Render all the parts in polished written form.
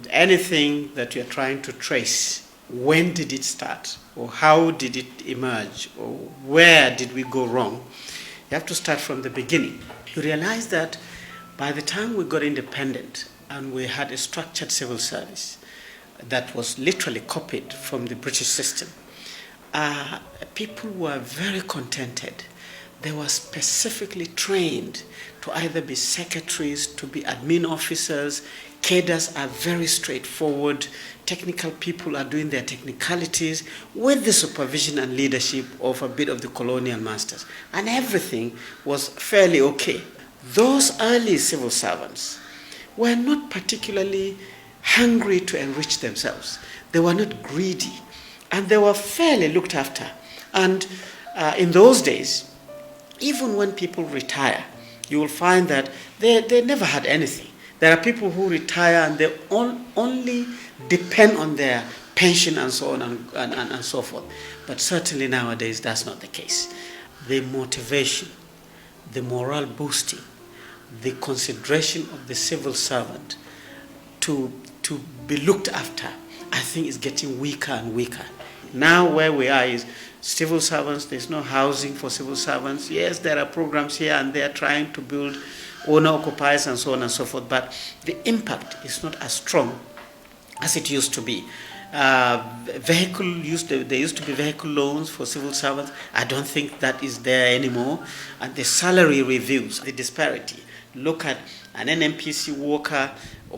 Anything that you're trying to trace, when did it start? Or how did it emerge? Or where did we go wrong? You have to start from the beginning. You realize that by the time we got independent and we had a structured civil service that was literally copied from the British system, people were very contented. They were specifically trained to either be secretaries, to be admin officers. Cadres are very straightforward. Technical people are doing their technicalities with the supervision and leadership of a bit of the colonial masters. And everything was fairly okay. Those early civil servants were not particularly hungry to enrich themselves. They were not greedy. And they were fairly looked after. And in those days, even when people retire, you will find that they never had anything. There are people who retire and they only depend on their pension and so on and so forth. But certainly nowadays that's not the case. The motivation, the morale boosting, the consideration of the civil servant to be looked after, I think is getting weaker and weaker. Now where we are is civil servants, there's no housing for civil servants. Yes, there are programs here and they are trying to build owner-occupiers and so on and so forth, but the impact is not as strong as it used to be. There used to be vehicle loans for civil servants. I don't think that is there anymore. And the salary reviews, the disparity. Look at an NNPC worker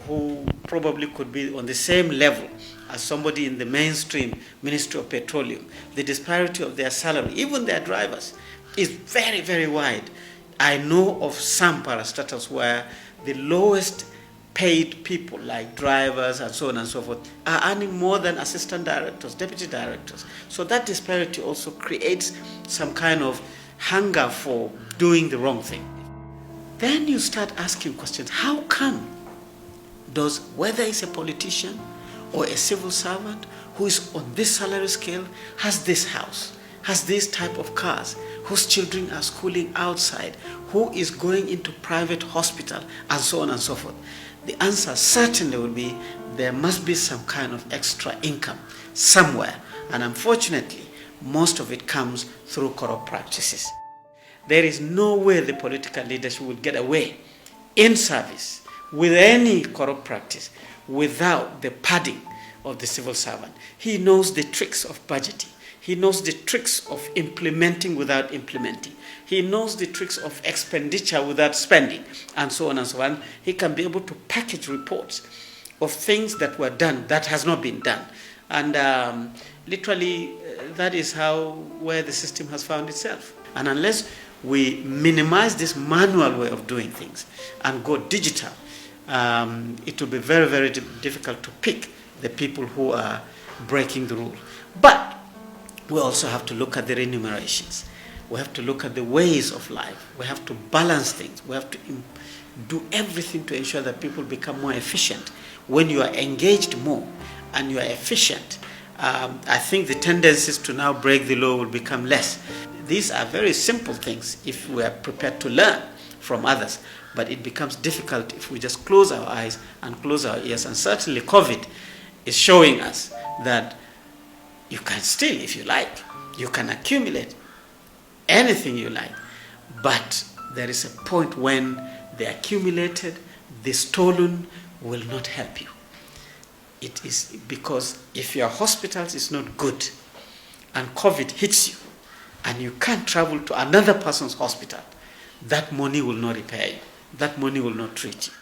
who probably could be on the same level as somebody in the mainstream Ministry of Petroleum. The disparity of their salary, even their drivers, is very, very wide. I know of some parastatals where the lowest paid people, like drivers and so on and so forth, are earning more than assistant directors, deputy directors. So that disparity also creates some kind of hunger for doing the wrong thing. Then you start asking questions. How come does, whether it's a politician or a civil servant who is on this salary scale, has this house, has this type of cars, whose children are schooling outside, who is going into private hospital, and so on and so forth? The answer certainly will be there must be some kind of extra income somewhere. And unfortunately, most of it comes through corrupt practices. There is no way the political leadership will get away in service with any corrupt practice without the padding of the civil servant. He knows the tricks of budgeting. He knows the tricks of implementing without implementing. He knows the tricks of expenditure without spending, and so on and so on. He can be able to package reports of things that were done that has not been done. And literally, that is where the system has found itself. And unless we minimize this manual way of doing things and go digital, it will be very, very difficult to pick the people who are breaking the rule. But we also have to look at the remunerations. We have to look at the ways of life. We have to balance things. We have to do everything to ensure that people become more efficient. When you are engaged more and you are efficient, I think the tendencies to now break the law will become less. These are very simple things if we are prepared to learn from others, but it becomes difficult if we just close our eyes and close our ears. And certainly COVID is showing us that you can steal if you like, you can accumulate anything you like, but there is a point when the accumulated, the stolen will not help you. It is because if your hospitals is not good and COVID hits you and you can't travel to another person's hospital, that money will not repair you. That money will not treat you.